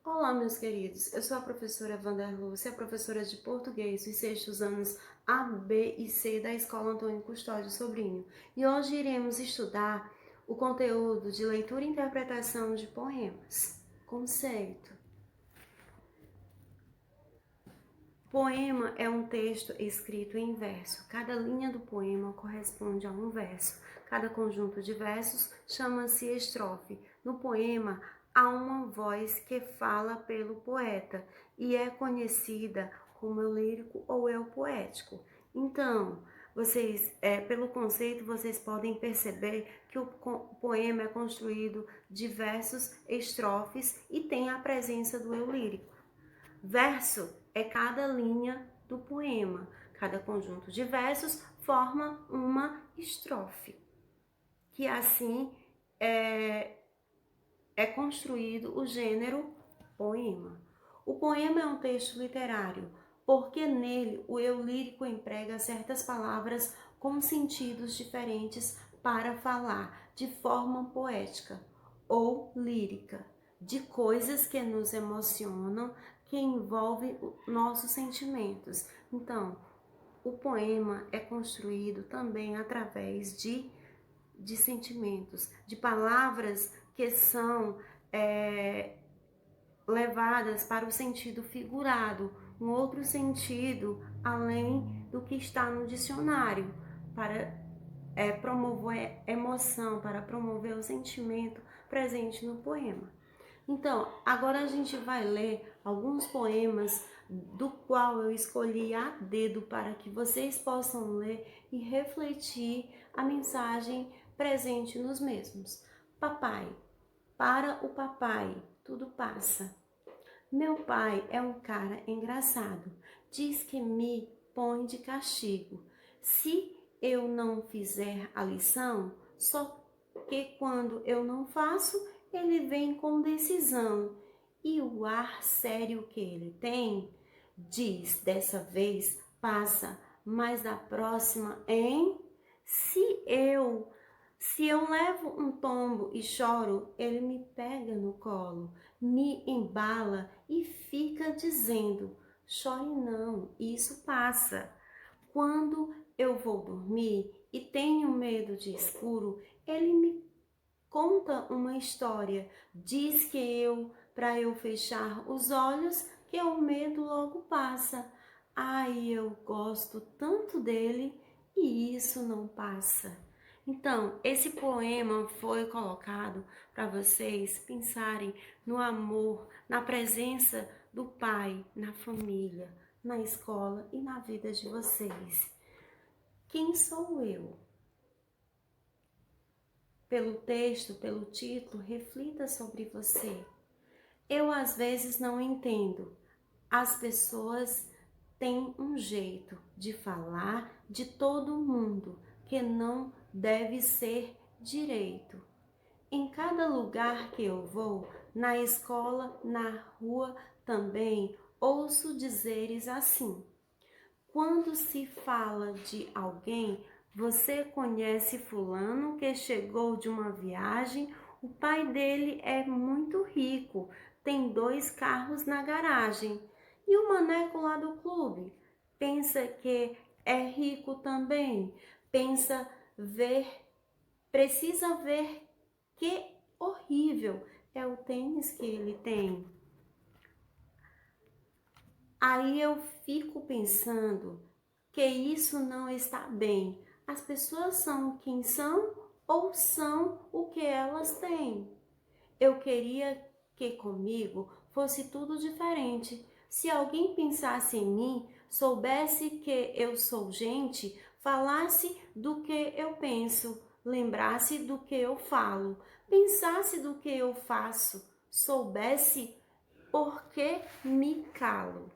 Olá, meus queridos. Eu sou a professora Vander Lúcia, professora de português dos sextos anos A, B e C da Escola Antônio Custódio Sobrinho. E hoje iremos estudar o conteúdo de leitura e interpretação de poemas. Conceito. Poema é um texto escrito em verso. Cada linha do poema corresponde a um verso. Cada conjunto de versos chama-se estrofe. No poema, há uma voz que fala pelo poeta e é conhecida como eu lírico ou eu poético. Então, pelo conceito, vocês podem perceber que o poema é construído de versos, estrofes e tem a presença do eu lírico. Verso é cada linha do poema. Cada conjunto de versos forma uma estrofe, que assim é construído o gênero poema. O poema é um texto literário, porque nele o eu lírico emprega certas palavras com sentidos diferentes para falar de forma poética ou lírica, de coisas que nos emocionam, que envolvem nossos sentimentos. Então, o poema é construído também através de sentimentos, de palavras que são levadas para o sentido figurado, um outro sentido além do que está no dicionário, para promover emoção, para promover o sentimento presente no poema. Então, agora a gente vai ler alguns poemas do qual eu escolhi a dedo para que vocês possam ler e refletir a mensagem presente nos mesmos. Papai, para o papai, tudo passa. Meu pai é um cara engraçado, diz que me põe de castigo. Se eu não fizer a lição, só que quando eu não faço, ele vem com decisão. E o ar sério que ele tem, diz, dessa vez passa, mas da próxima, hein? Se eu levo um tombo e choro, ele me pega no colo, me embala e fica dizendo: chore não, isso passa. Quando eu vou dormir e tenho medo de escuro, ele me conta uma história, diz que para eu fechar os olhos, que o medo logo passa. Ai, eu gosto tanto dele e isso não passa. Então, esse poema foi colocado para vocês pensarem no amor, na presença do pai, na família, na escola e na vida de vocês. Quem sou eu? Pelo texto, pelo título, reflita sobre você. Eu às vezes não entendo. As pessoas têm um jeito de falar de todo mundo que não deve ser direito. Em cada lugar que eu vou, na escola, na rua também, ouço dizeres assim: quando se fala de alguém, você conhece fulano que chegou de uma viagem, o pai dele é muito rico, tem 2 carros na garagem. E o maneco lá do clube pensa que é rico também, pensa ver, precisa ver que horrível é o tênis que ele tem. Aí eu fico pensando que isso não está bem. As pessoas são quem são ou são o que elas têm. Eu queria que comigo fosse tudo diferente. Se alguém pensasse em mim, soubesse que eu sou gente, falasse do que eu penso, lembrasse do que eu falo, pensasse do que eu faço, soubesse por que me calo.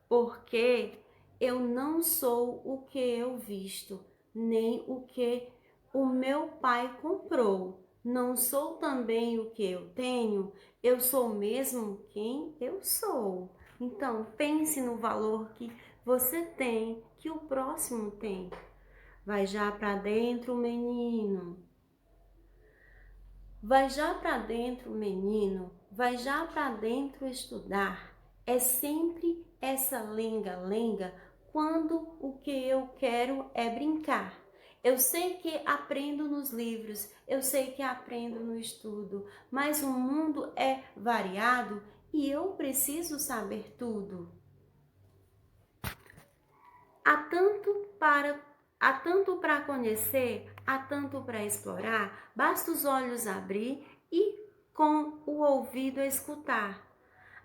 Porque eu não sou o que eu visto, nem o que o meu pai comprou. Não sou também o que eu tenho, eu sou mesmo quem eu sou. Então, pense no valor que você tem, que o próximo tem. Vai já para dentro, menino. Vai já para dentro, menino, vai já para dentro estudar. É sempre essa lenga-lenga quando o que eu quero é brincar. Eu sei que aprendo nos livros, eu sei que aprendo no estudo, mas o mundo é variado e eu preciso saber tudo. Há tanto para conhecer, há tanto para explorar, basta os olhos abrir e com o ouvido escutar.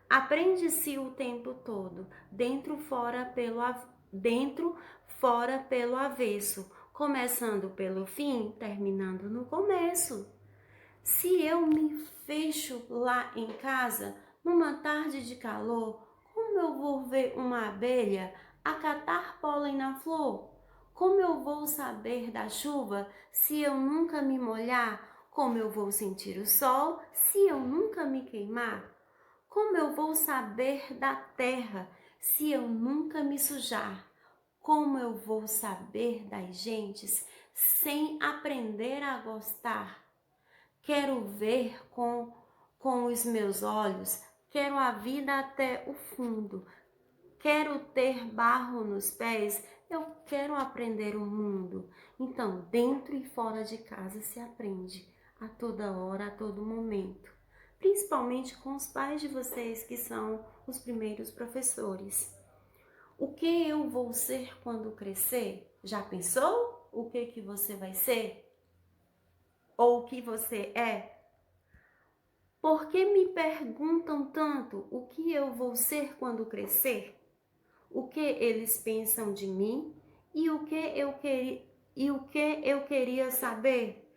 Aprende-se o tempo todo, dentro, fora pelo avesso, começando pelo fim, terminando no começo. Se eu me fecho lá em casa, numa tarde de calor, como eu vou ver uma abelha acatar pólen na flor? Como eu vou saber da chuva se eu nunca me molhar? Como eu vou sentir o sol se eu nunca me queimar? Como eu vou saber da terra se eu nunca me sujar? Como eu vou saber das gentes sem aprender a gostar? Quero ver com os meus olhos, quero a vida até o fundo, quero ter barro nos pés, eu quero aprender o mundo. Então, dentro e fora de casa se aprende, a toda hora, a todo momento. Principalmente com os pais de vocês que são os primeiros professores. O que eu vou ser quando crescer? Já pensou o que você vai ser? Ou o que você é? Por que me perguntam tanto o que eu vou ser quando crescer? O que eles pensam de mim e o que eu queria saber?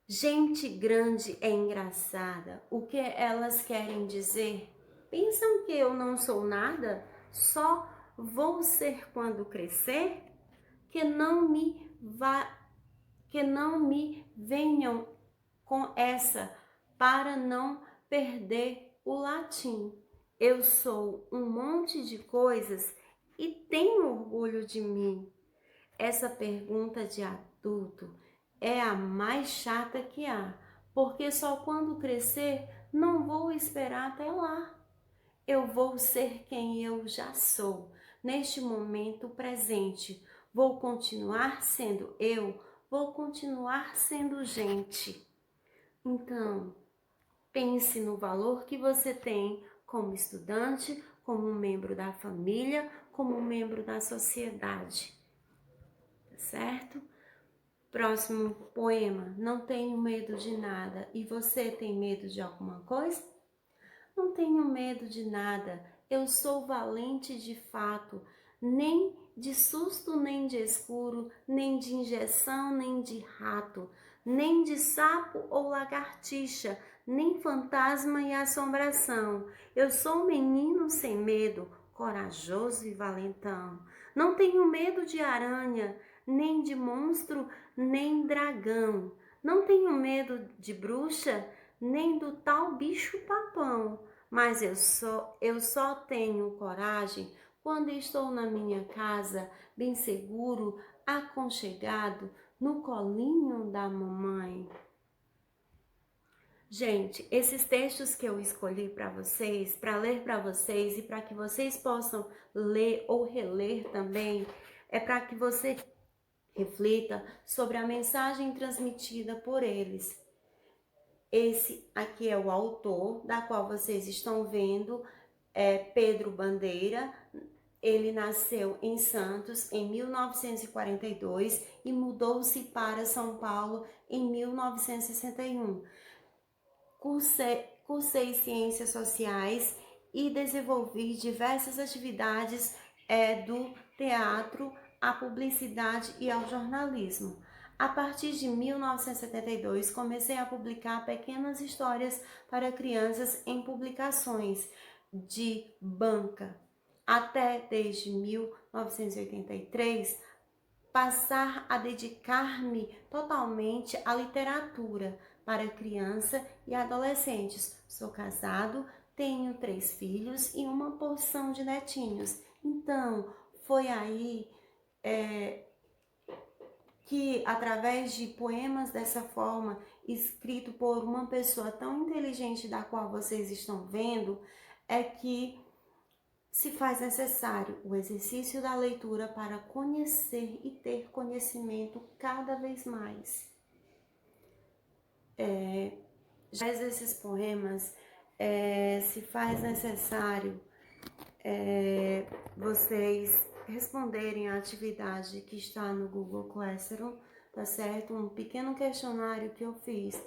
Gente grande é engraçada. O que elas querem dizer? Pensam que eu não sou nada? Só vou ser quando crescer? Que não me venham com essa para não perder o latim. Eu sou um monte de coisas e tenho orgulho de mim. Essa pergunta de adulto é a mais chata que há, porque só quando crescer não vou esperar até lá. Eu vou ser quem eu já sou, neste momento presente. Vou continuar sendo eu, vou continuar sendo gente. Então, pense no valor que você tem como estudante, como membro da família, como membro da sociedade. Tá certo? Próximo poema. Não tenho medo de nada. E você tem medo de alguma coisa? Não tenho medo de nada. Eu sou valente de fato. Nem de susto, nem de escuro, nem de injeção, nem de rato, nem de sapo ou lagartixa, nem fantasma e assombração. Eu sou um menino sem medo, corajoso e valentão. Não tenho medo de aranha, nem de monstro, nem dragão. Não tenho medo de bruxa, nem do tal bicho-papão. Mas eu só tenho coragem quando estou na minha casa, bem seguro, aconchegado, no colinho da mamãe. Gente, esses textos que eu escolhi para vocês, para ler para vocês e para que vocês possam ler ou reler também, é para que você reflita sobre a mensagem transmitida por eles. Esse aqui é o autor, da qual vocês estão vendo, é Pedro Bandeira. Ele nasceu em Santos em 1942 e mudou-se para São Paulo em 1961. Cursei Ciências Sociais e desenvolvi diversas atividades do teatro à publicidade e ao jornalismo. A partir de 1972, comecei a publicar pequenas histórias para crianças em publicações de banca. Até desde 1983, passar a dedicar-me totalmente à literatura para criança e adolescentes. Sou casado, tenho 3 filhos e uma porção de netinhos. Então, foi aí que, através de poemas dessa forma escrito por uma pessoa tão inteligente da qual vocês estão vendo, é que se faz necessário o exercício da leitura para conhecer e ter conhecimento cada vez mais. Já esses poemas, se faz necessário vocês responderem a atividade que está no Google Classroom, tá certo? Um pequeno questionário que eu fiz.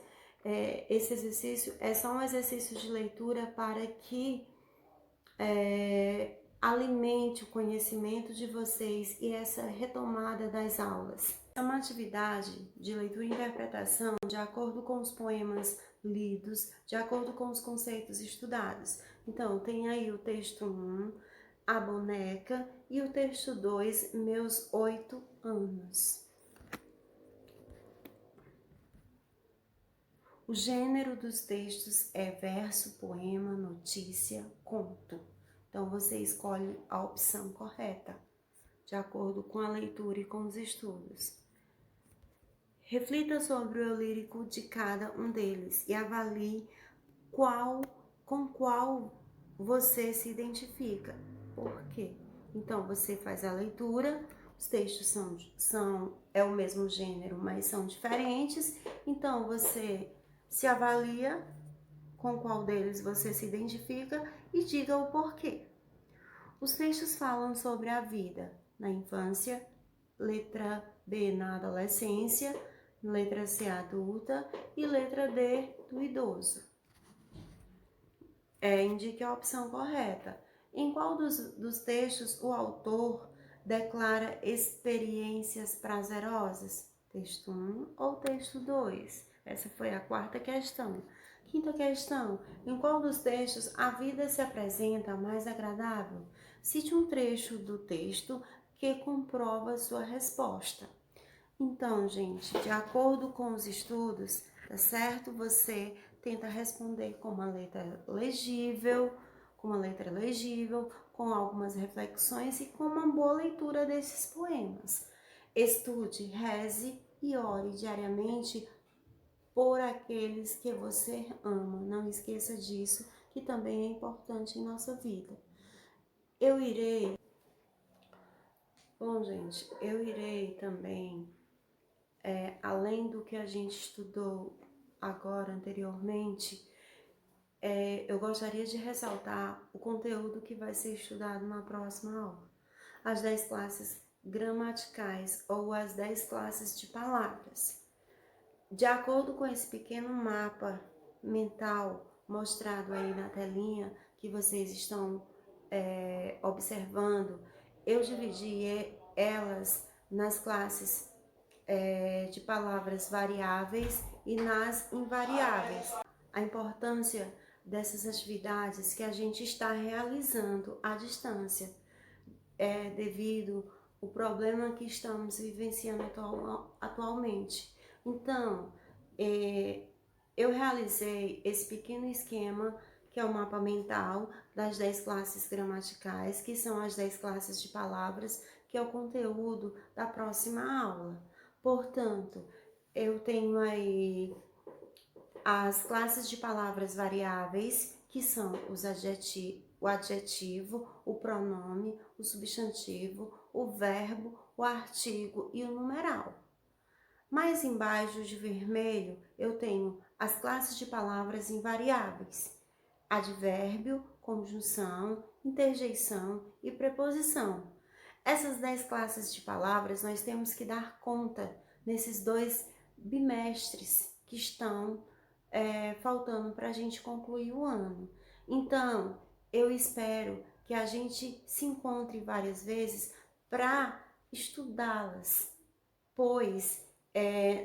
Esse exercício é só um exercício de leitura para que alimente o conhecimento de vocês e essa retomada das aulas. É uma atividade de leitura e interpretação de acordo com os poemas lidos, de acordo com os conceitos estudados. Então, tem aí o texto 1, A Boneca, e o texto 2, Meus 8 anos. O gênero dos textos é verso, poema, notícia, conto. Então, você escolhe a opção correta, de acordo com a leitura e com os estudos. Reflita sobre o eu lírico de cada um deles e avalie com qual você se identifica. Por quê? Então, você faz a leitura, os textos é o mesmo gênero, mas são diferentes. Então, você se avalia com qual deles você se identifica e diga o porquê. Os textos falam sobre a vida na infância, letra B na adolescência, letra C adulta e letra D do idoso. Indique a opção correta. Em qual dos textos o autor declara experiências prazerosas? Texto 1 ou texto 2? Essa foi a quarta questão. Quinta questão. Em qual dos textos a vida se apresenta mais agradável? Cite um trecho do texto que comprova sua resposta. Então, gente, de acordo com os estudos, tá certo? Você tenta responder com uma letra legível, com algumas reflexões e com uma boa leitura desses poemas. Estude, reze e ore diariamente por aqueles que você ama. Não esqueça disso, que também é importante em nossa vida. Bom, gente, eu irei também, além do que a gente estudou agora anteriormente, eu gostaria de ressaltar o conteúdo que vai ser estudado na próxima aula. As 10 classes gramaticais ou as 10 classes de palavras. De acordo com esse pequeno mapa mental mostrado aí na telinha que vocês estão observando, eu dividi elas nas classes de palavras variáveis e nas invariáveis. A importância dessas atividades que a gente está realizando à distância devido ao problema que estamos vivenciando atualmente. Então, eu realizei esse pequeno esquema, que é o mapa mental das 10 classes gramaticais, que são as 10 classes de palavras, que é o conteúdo da próxima aula. Portanto, eu tenho aí as classes de palavras variáveis, que são o adjetivo, o pronome, o substantivo, o verbo, o artigo e o numeral. Mais embaixo de vermelho, eu tenho as classes de palavras invariáveis: advérbio, conjunção, interjeição e preposição. Essas 10 classes de palavras nós temos que dar conta nesses 2 bimestres que estão faltando para a gente concluir o ano. Então, eu espero que a gente se encontre várias vezes para estudá-las, pois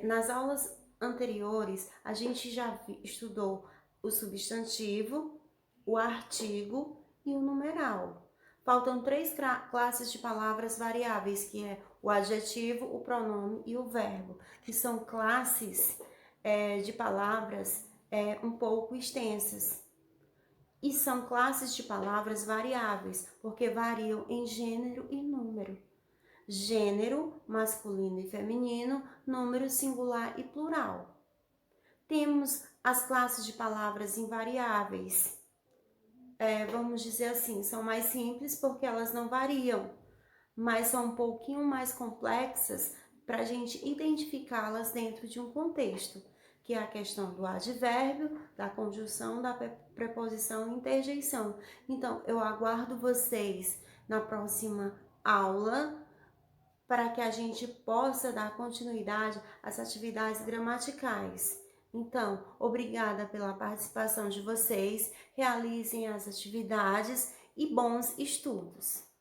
nas aulas anteriores a gente já estudou o substantivo, o artigo e o numeral. Faltam 3 classes de palavras variáveis, que é o adjetivo, o pronome e o verbo, que são classes de palavras um pouco extensas. E são classes de palavras variáveis, porque variam em gênero e número. Gênero, masculino e feminino, número singular e plural. Temos as classes de palavras invariáveis. Vamos dizer assim, são mais simples porque elas não variam, mas são um pouquinho mais complexas para a gente identificá-las dentro de um contexto, que é a questão do advérbio, da conjunção, da preposição e interjeição. Então, eu aguardo vocês na próxima aula para que a gente possa dar continuidade às atividades gramaticais. Então, obrigada pela participação de vocês, realizem as atividades e bons estudos!